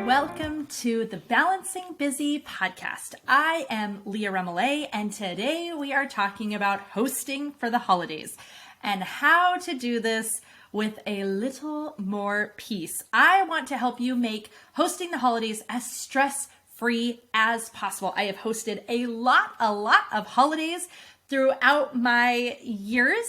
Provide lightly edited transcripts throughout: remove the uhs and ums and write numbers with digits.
Welcome to the Balancing Busy podcast. I am Leah Remillet, and today we are talking about hosting for the holidays and how to do this with a little more peace. I want to help you make hosting the holidays as stress-free as possible. I have hosted a lot of holidays throughout my years,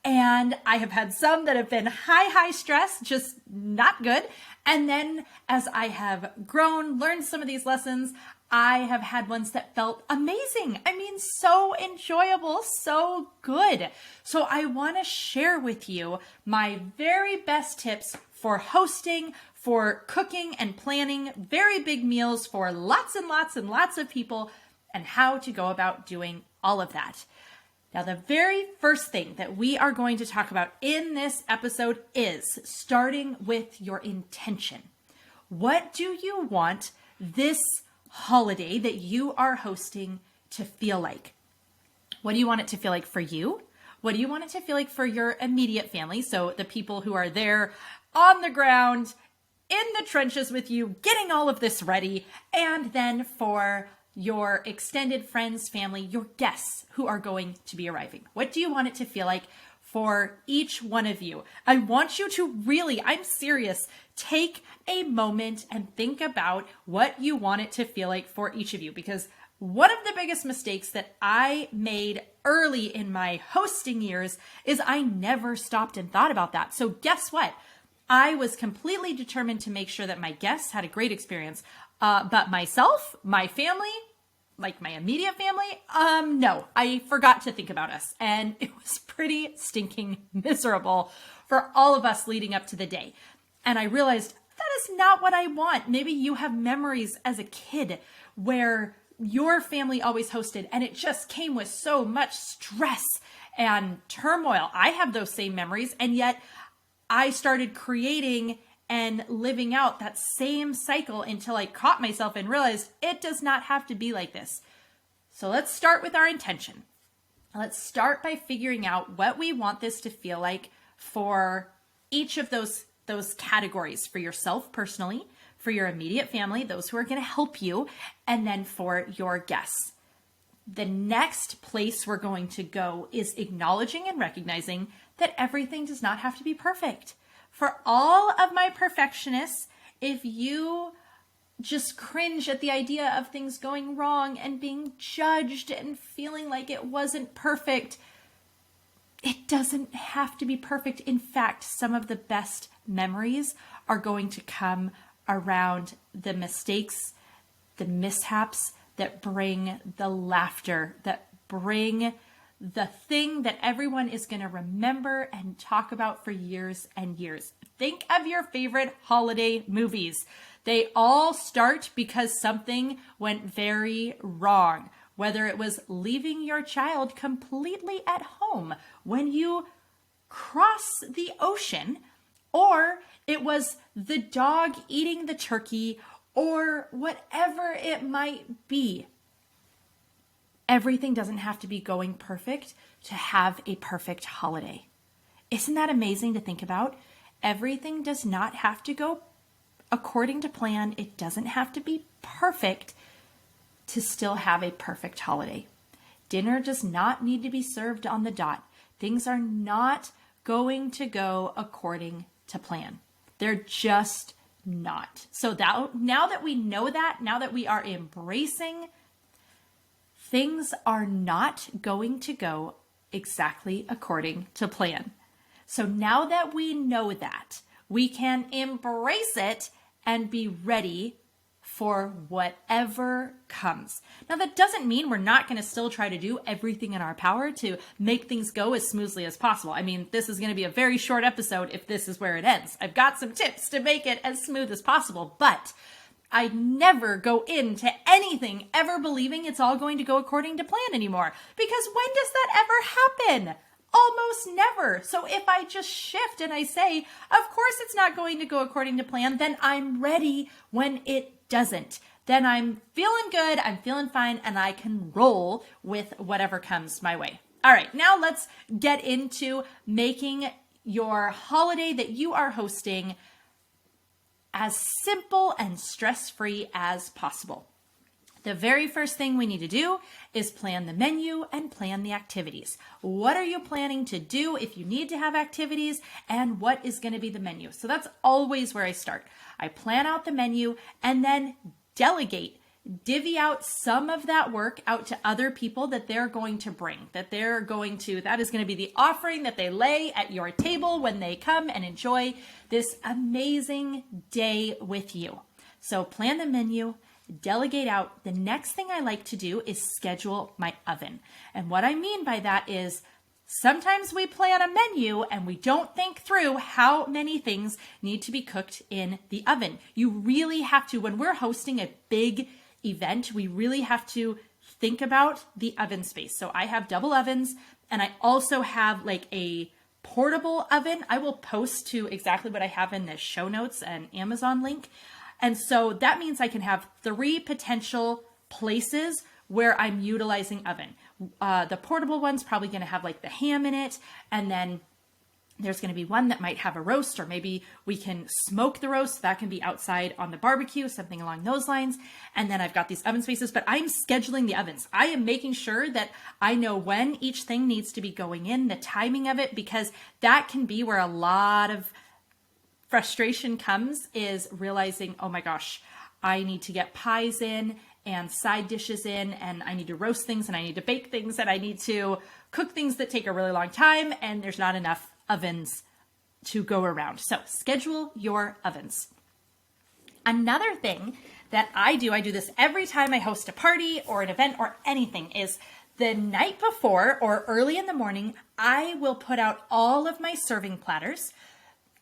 and I have had some that have been high stress, just not good. And then as I have grown, learned some of these lessons, I have had ones that felt amazing. I mean, so enjoyable, so good. So I want to share with you my very best tips for hosting, for cooking and planning very big meals for lots and lots of people, and how to go about doing all of that. Now, the very first thing that we are going to talk about in this episode is starting with your intention. What do you want this holiday that you are hosting to feel like? What do you want it to feel like for you? What do you want it to feel like for your immediate family? So the people who are there on the ground, in the trenches with you, getting all of this ready. And then for your extended friends, family, your guests who are going to be arriving. What do you want it to feel like for each one of you? I want you to really, I'm serious, take a moment and think about what you want it to feel like for each of you. Because one of the biggest mistakes that I made early in my hosting years is I never stopped and thought about that. So guess what? I was completely determined to make sure that my guests had a great experience. But myself, my family, like my immediate family, no, I forgot to think about us. And it was pretty stinking miserable for all of us leading up to the day. And I realized that is not what I want. Maybe you have memories as a kid where your family always hosted and it just came with so much stress and turmoil. I have those same memories, and yet I started creating and living out that same cycle until I caught myself and realized it does not have to be like this. So let's start with our intention. Let's start by figuring out what we want this to feel like for each of those categories, for yourself personally, for your immediate family, those who are going to help you, and then for your guests. The next place we're going to go is acknowledging and recognizing that everything does not have to be perfect. For all of my perfectionists, if you just cringe at the idea of things going wrong and being judged and feeling like it wasn't perfect, it doesn't have to be perfect. In fact, some of the best memories are going to come around the mistakes, the mishaps that bring the laughter, that bring the thing that everyone is going to remember and talk about for years and years. Think of your favorite holiday movies. They all start because something went very wrong. Whether it was leaving your child completely at home when you cross the ocean, or it was the dog eating the turkey, or whatever it might be. Everything doesn't have to be going perfect to have a perfect holiday. Isn't that amazing to think about? Everything does not have to go according to plan. It doesn't have to be perfect to still have a perfect holiday. Dinner does not need to be served on the dot. Things are not going to go according to plan. They're just not. So now that we know that, now that we are embracing things are not going to go exactly according to plan. So now that we know that, we can embrace it and be ready for whatever comes. Now, that doesn't mean we're not going to still try to do everything in our power to make things go as smoothly as possible. I mean, this is going to be a very short episode if this is where it ends. I've got some tips to make it as smooth as possible, but I never go into anything ever believing it's all going to go according to plan anymore. Because when does that ever happen? Almost never. So if I just shift and I say, of course it's not going to go according to plan, then I'm ready when it doesn't. Then I'm feeling good, I'm feeling fine, and I can roll with whatever comes my way. All right, now let's get into making your holiday that you are hosting as simple and stress-free as possible. The very first thing we need to do is plan the menu and plan the activities. What are you planning to do if you need to have activities, and what is going to be the menu? So that's always where I start. I plan out the menu and then delegate, divvy out some of that work out to other people that they're going to bring, that is going to be the offering that they lay at your table when they come and enjoy this amazing day with you. So plan the menu, delegate out. The next thing I like to do is schedule my oven. And what I mean by that is sometimes we plan a menu and we don't think through how many things need to be cooked in the oven. You really have to, when we're hosting a big event, we really have to think about the oven space. So I have double ovens, and I also have like a portable oven. I will post to exactly what I have in the show notes and Amazon link. And so that means I can have 3 potential places where I'm utilizing oven. The portable one's probably going to have like the ham in it. And then there's going to be one that might have a roast, or maybe we can smoke the roast. That can be outside on the barbecue, something along those lines. And then I've got these oven spaces, but I'm scheduling the ovens. I am making sure that I know when each thing needs to be going in, the timing of it, because that can be where a lot of frustration comes, is realizing, oh my gosh, I need to get pies in and side dishes in, and I need to roast things, and I need to bake things, and I need to cook things that take a really long time, and there's not enough ovens to go around. So schedule your ovens. Another thing that I do this every time I host a party or an event or anything, is the night before or early in the morning, I will put out all of my serving platters,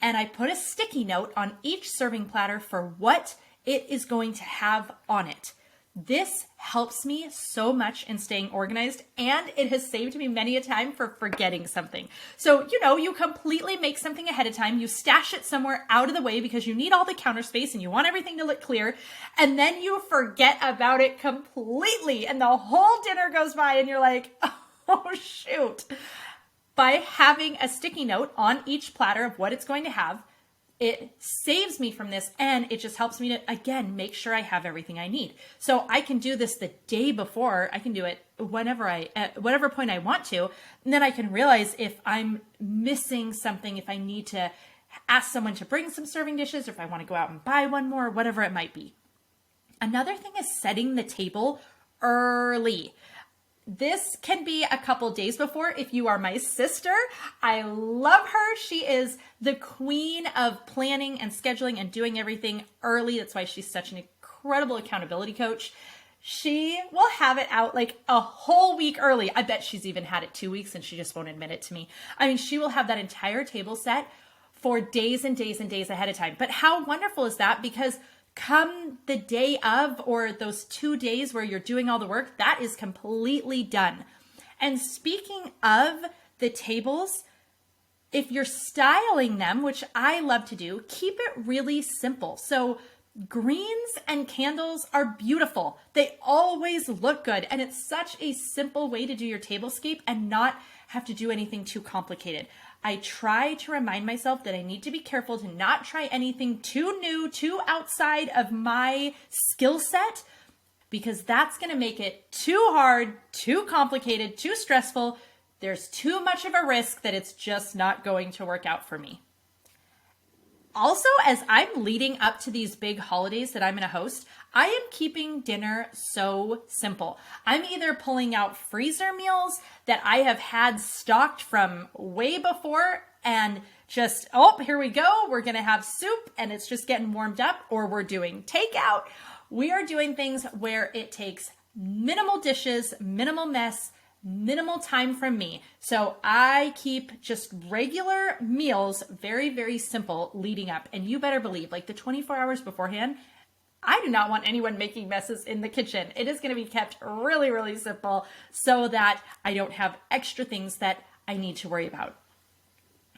and I put a sticky note on each serving platter for what it is going to have on it. This helps me so much in staying organized, and it has saved me many a time for forgetting something. So, you completely make something ahead of time, you stash it somewhere out of the way because you need all the counter space and you want everything to look clear, and then you forget about it completely, and the whole dinner goes by and you're like, oh shoot. By having a sticky note on each platter of what it's going to have, it saves me from this, and it just helps me to, again, make sure I have everything I need. So I can do this the day before. I can do it at whatever point I want to, and then I can realize if I'm missing something, if I need to ask someone to bring some serving dishes, or if I want to go out and buy one more, whatever it might be. Another thing is setting the table early. This can be a couple days before if you are my sister. I love her. She is the queen of planning and scheduling and doing everything early. That's why she's such an incredible accountability coach. She will have it out like a whole week early. I bet she's even had it 2 weeks and she just won't admit it to me. I mean, she will have that entire table set for days and days and days ahead of time. But how wonderful is that? Because come the day of, or those 2 days where you're doing all the work, that is completely done. And speaking of the tables, if you're styling them, which I love to do, keep it really simple. So greens and candles are beautiful. They always look good. And it's such a simple way to do your tablescape and not have to do anything too complicated. I try to remind myself that I need to be careful to not try anything too new, too outside of my skill set, because that's going to make it too hard, too complicated, too stressful. There's too much of a risk that it's just not going to work out for me. Also, as I'm leading up to these big holidays that I'm going to host, I am keeping dinner so simple. I'm either pulling out freezer meals that I have had stocked from way before and just, oh, here we go. We're going to have soup and it's just getting warmed up, or we're doing takeout. We are doing things where it takes minimal dishes, minimal mess, minimal time from me. So I keep just regular meals, very, very simple leading up. And you better believe, like the 24 hours beforehand, I do not want anyone making messes in the kitchen. It is going to be kept really, really simple so that I don't have extra things that I need to worry about.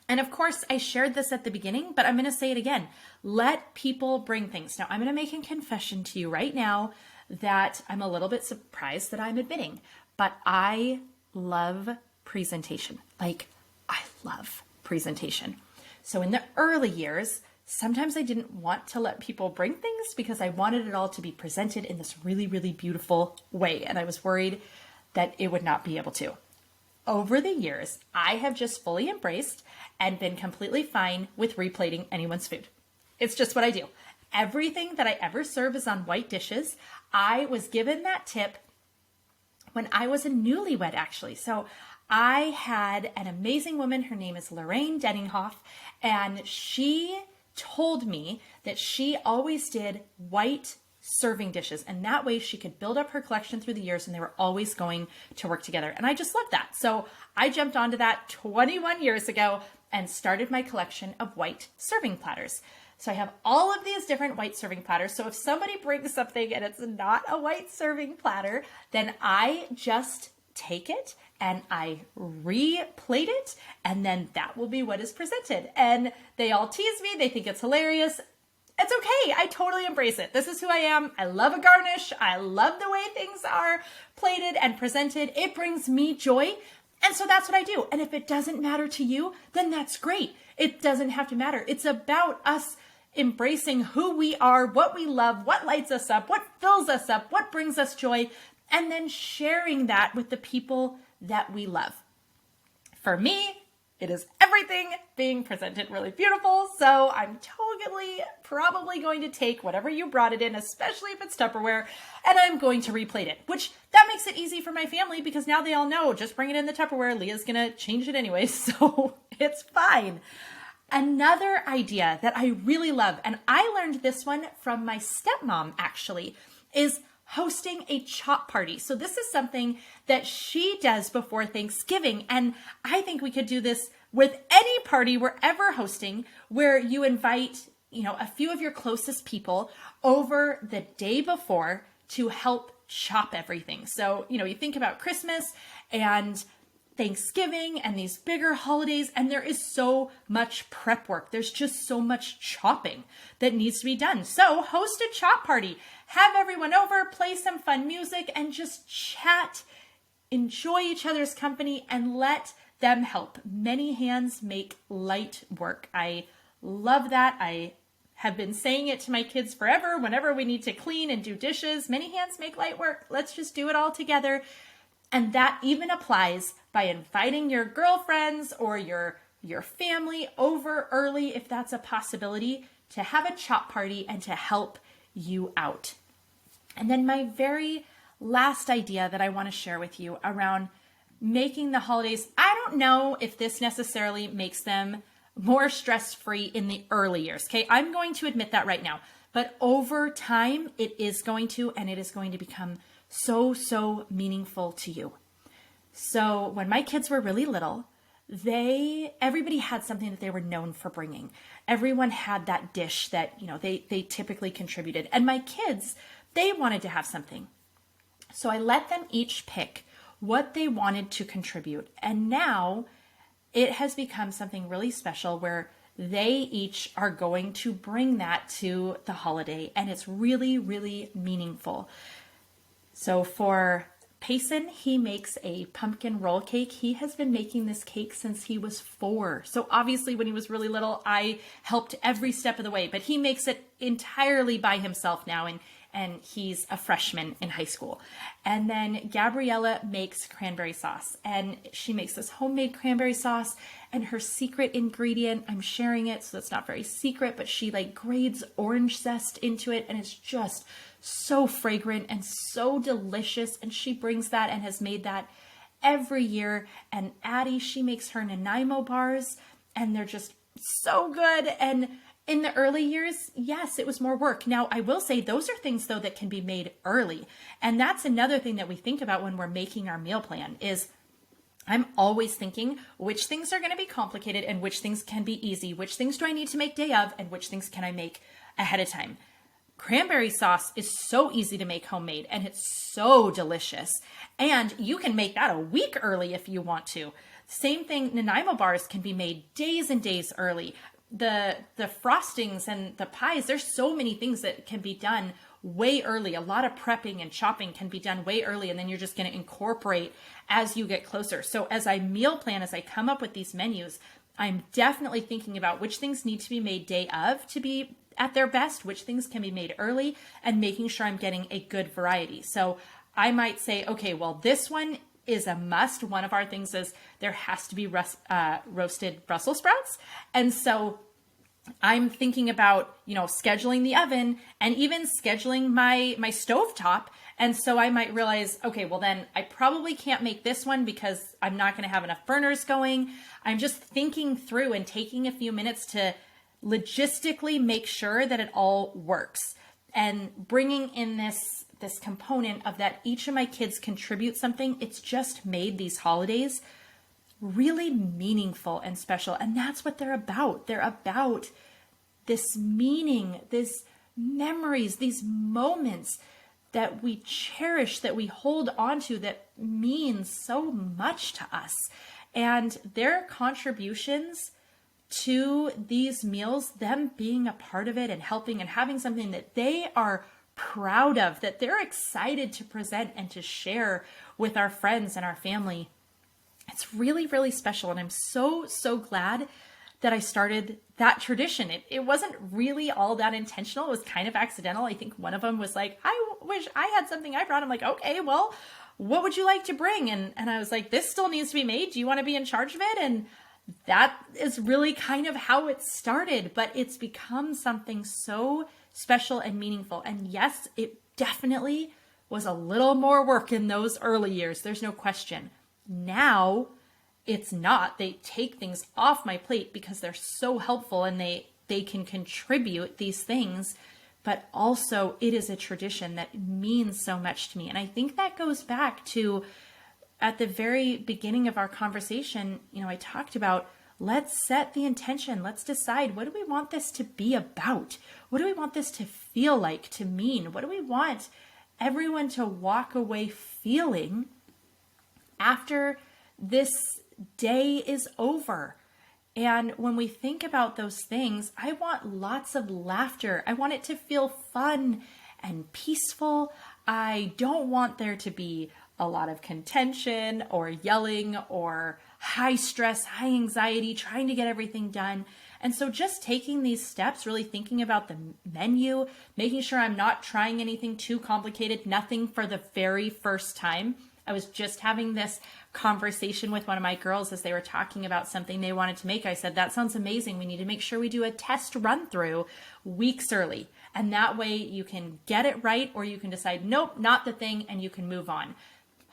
And of course, I shared this at the beginning, but I'm going to say it again. Let people bring things. Now, I'm going to make a confession to you right now that I'm a little bit surprised that I'm admitting, but I love presentation. Like, I love presentation. So in the early years, sometimes I didn't want to let people bring things because I wanted it all to be presented in this really, really beautiful way. And I was worried that it would not be able to. Over the years, I have just fully embraced and been completely fine with replating anyone's food. It's just what I do. Everything that I ever serve is on white dishes. I was given that tip when I was a newlywed, actually. So I had an amazing woman. Her name is Lorraine Denninghoff, and she told me that she always did white serving dishes, and that way she could build up her collection through the years, and they were always going to work together. And I just love that. So I jumped onto that 21 years ago and started my collection of white serving platters. So I have all of these different white serving platters. So if somebody brings something and it's not a white serving platter, then I just take it and I replate it, and then that will be what is presented. And they all tease me. They think it's hilarious. It's okay. I totally embrace it. This is who I am. I love a garnish. I love the way things are plated and presented. It brings me joy. And so that's what I do. And if it doesn't matter to you, then that's great. It doesn't have to matter. It's about us embracing who we are, what we love, what lights us up, what fills us up, what brings us joy, and then sharing that with the people that we love. For me, it is everything being presented really beautiful. So I'm totally probably going to take whatever you brought it in, especially if it's Tupperware, and I'm going to replate it, which that makes it easy for my family because now they all know, just bring it in the Tupperware. Leah's going to change it anyway. So it's fine. Another idea that I really love, and I learned this one from my stepmom actually, is hosting a chop party. So this is something that she does before Thanksgiving. And I think we could do this with any party we're ever hosting, where you invite, a few of your closest people over the day before to help chop everything. So, you think about Christmas and Thanksgiving and these bigger holidays, and there is so much prep work. There's just so much chopping that needs to be done. So host a chop party, have everyone over, play some fun music, and just chat, enjoy each other's company, and let them help. Many hands make light work. I love that. I have been saying it to my kids forever. Whenever we need to clean and do dishes, many hands make light work. Let's just do it all together. And that even applies by inviting your girlfriends or your family over early, if that's a possibility, to have a chop party and to help you out. And then my very last idea that I want to share with you around making the holidays, I don't know if this necessarily makes them more stress-free in the early years. Okay, I'm going to admit that right now. But over time, it is going to, and it is going to become so meaningful to you. So when my kids were really little, everybody had something that they were known for bringing. Everyone had that dish that, they typically contributed. And my kids, they wanted to have something. So I let them each pick what they wanted to contribute. And now it has become something really special where they each are going to bring that to the holiday. And it's really, really meaningful. So for Payson, he makes a pumpkin roll cake. He has been making this cake since he was 4. So obviously when he was really little, I helped every step of the way, but he makes it entirely by himself now. And he's a freshman in high school. And then Gabriella makes cranberry sauce, and she makes this homemade cranberry sauce, and her secret ingredient, I'm sharing it, so it's not very secret, but she grades orange zest into it, and it's just so fragrant and so delicious. And she brings that and has made that every year. And Addie, she makes her Nanaimo bars, and they're just so good. And in the early years, yes, it was more work. Now, I will say those are things, though, that can be made early. And that's another thing that we think about when we're making our meal plan is I'm always thinking which things are going to be complicated and which things can be easy. Which things do I need to make day of and which things can I make ahead of time? Cranberry sauce is so easy to make homemade, and it's so delicious. And you can make that a week early if you want to. Same thing, Nanaimo bars can be made days and days early. The frostings and the pies, there's so many things that can be done way early. A lot of prepping and chopping can be done way early, and then you're just going to incorporate as you get closer. So as I meal plan, as I come up with these menus, I'm definitely thinking about which things need to be made day of to be at their best, which things can be made early, and making sure I'm getting a good variety. So I might say, okay, well, this one is a must. One of our things is there has to be roasted Brussels sprouts. And so I'm thinking about, scheduling the oven and even scheduling my stovetop. And so I might realize, okay, well then I probably can't make this one because I'm not going to have enough burners going. I'm just thinking through and taking a few minutes to logistically make sure that it all works, and bringing in this component of that each of my kids contribute something. It's just made these holidays really meaningful and special. And that's what they're about. They're about this meaning, these memories, these moments that we cherish, that we hold on to, that mean so much to us. And their contributions to these meals, them being a part of it and helping and having something that they are proud of, that they're excited to present and to share with our friends and our family. It's really, really special. And I'm so, so glad that I started that tradition. It wasn't really all that intentional. It was kind of accidental. I think one of them was like, I wish I had something I brought. I'm like, okay, well, what would you like to bring? And I was like, this still needs to be made. Do you want to be in charge of it? And that is really kind of how it started, but it's become something so special and meaningful. And yes, it definitely was a little more work in those early years. There's no question. Now it's not. They take things off my plate because they're so helpful and they can contribute these things, but also it is a tradition that means so much to me. And I think that goes back to at the very beginning of our conversation, I talked about, let's set the intention. Let's decide, what do we want this to be about? What do we want this to feel like, to mean? What do we want everyone to walk away feeling after this day is over? And when we think about those things, I want lots of laughter. I want it to feel fun and peaceful. I don't want there to be a lot of contention or yelling or high stress, high anxiety, trying to get everything done. And so just taking these steps, really thinking about the menu, making sure I'm not trying anything too complicated, nothing for the very first time. I was just having this conversation with one of my girls as they were talking about something they wanted to make. I said, that sounds amazing. We need to make sure we do a test run through weeks early. And that way you can get it right, or you can decide, nope, not the thing, and you can move on.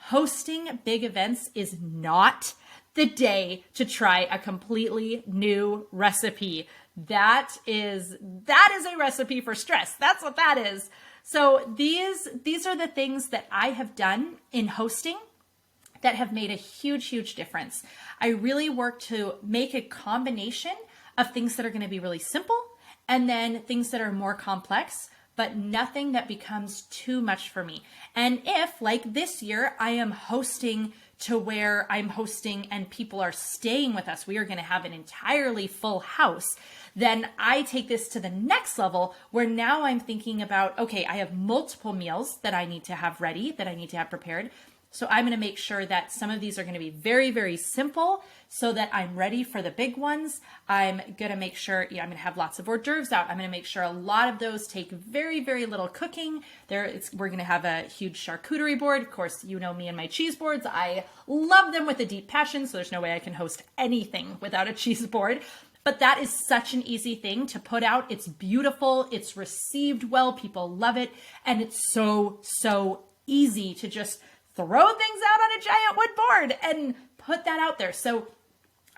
Hosting big events is not the day to try a completely new recipe. That is a recipe for stress. That's what that is. So these are the things that I have done in hosting that have made a huge, huge difference. I really work to make a combination of things that are going to be really simple and then things that are more complex, but nothing that becomes too much for me. And if, like this year, I am hosting to where I'm hosting and people are staying with us, we are going to have an entirely full house, then I take this to the next level where now I'm thinking about, okay, I have multiple meals that I need to have ready, that I need to have prepared. So I'm going to make sure that some of these are going to be very, very simple so that I'm ready for the big ones. I'm going to make sure, I'm going to have lots of hors d'oeuvres out. I'm going to make sure a lot of those take very, very little cooking. We're going to have a huge charcuterie board. Of course, you know me and my cheese boards. I love them with a deep passion, so there's no way I can host anything without a cheese board. But that is such an easy thing to put out. It's beautiful. It's received well. People love it. And it's so, so easy to just throw things out on a giant wood board and put that out there. So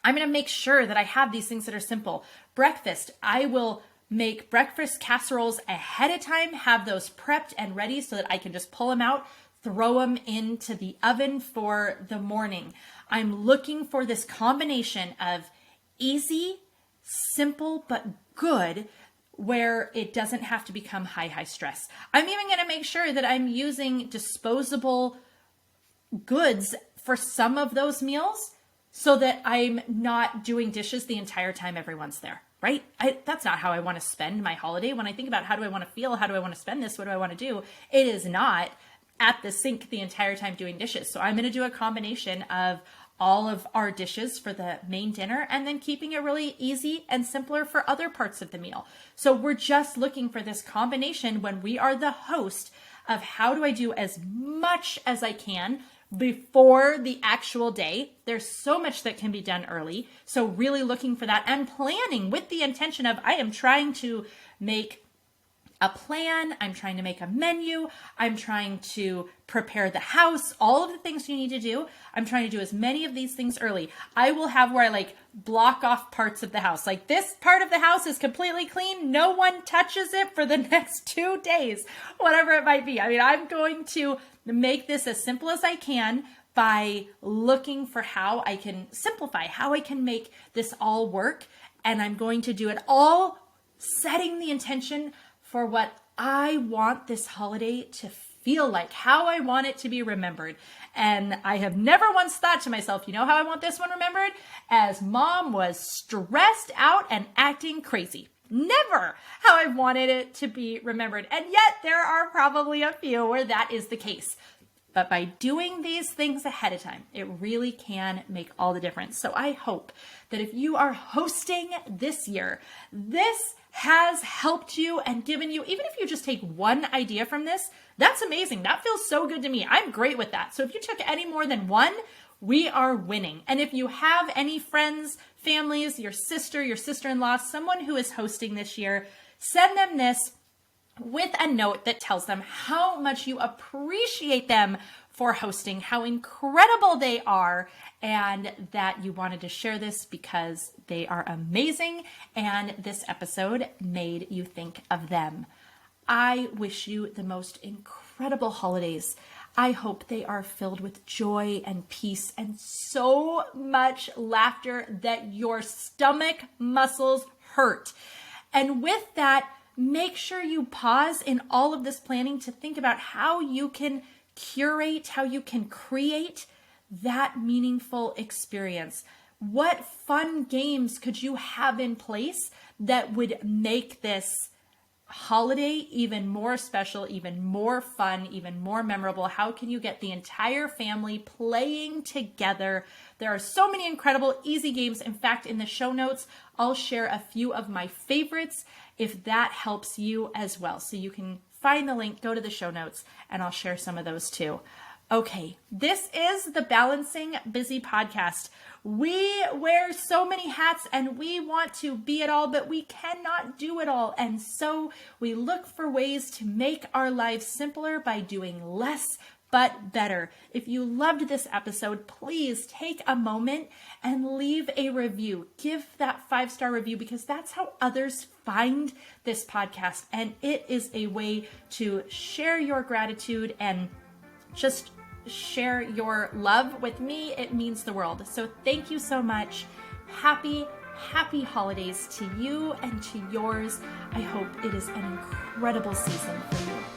I'm going to make sure that I have these things that are simple. Breakfast, I will make breakfast casseroles ahead of time, have those prepped and ready so that I can just pull them out, throw them into the oven for the morning. I'm looking for this combination of easy, simple, but good, where it doesn't have to become high stress. I'm even going to make sure that I'm using disposable goods for some of those meals so that I'm not doing dishes the entire time everyone's there, right? That's not how I want to spend my holiday. When I think about how do I want to feel, how do I want to spend this, what do I want to do, it is not at the sink the entire time doing dishes. So I'm going to do a combination of all of our dishes for the main dinner and then keeping it really easy and simpler for other parts of the meal. So we're just looking for this combination when we are the host of how do I do as much as I can before the actual day. There's so much that can be done early. So really looking for that and planning with the intention of I am trying to make a plan, I'm trying to make a menu, I'm trying to prepare the house, all of the things you need to do. I'm trying to do as many of these things early. I will have where I block off parts of the house. Like this part of the house is completely clean. No one touches it for the next 2 days, whatever it might be. I mean, I'm going to make this as simple as I can by looking for how I can simplify, how I can make this all work. And I'm going to do it all setting the intention for what I want this holiday to feel like, how I want it to be remembered. And I have never once thought to myself, you know how I want this one remembered? As mom was stressed out and acting crazy. Never how I wanted it to be remembered. And yet there are probably a few where that is the case. But by doing these things ahead of time, it really can make all the difference. So I hope that if you are hosting this year, this has helped you and given you, even if you just take one idea from this, that's amazing. That feels so good to me. I'm great with that. So if you took any more than one, we are winning. And if you have any friends, families, your sister-in-law, someone who is hosting this year, send them this with a note that tells them how much you appreciate them for hosting, how incredible they are, and that you wanted to share this because they are amazing and this episode made you think of them. I wish you the most incredible holidays. I hope they are filled with joy and peace and so much laughter that your stomach muscles hurt. And with that, make sure you pause in all of this planning to think about how you can curate, how you can create that meaningful experience. What fun games could you have in place that would make this holiday even more special, even more fun, even more memorable? How can you get the entire family playing together? There are so many incredible, easy games. In fact, in the show notes, I'll share a few of my favorites if that helps you as well. So you can find the link, go to the show notes, and I'll share some of those too. Okay, this is the Balancing Busy podcast. We wear so many hats and we want to be it all, but we cannot do it all. And so we look for ways to make our lives simpler by doing less but better. If you loved this episode, please take a moment and leave a review. Give that 5-star review because that's how others find this podcast. And it is a way to share your gratitude and just share your love with me. It means the world. So thank you so much. Happy holidays to you and to yours. I hope it is an incredible season for you.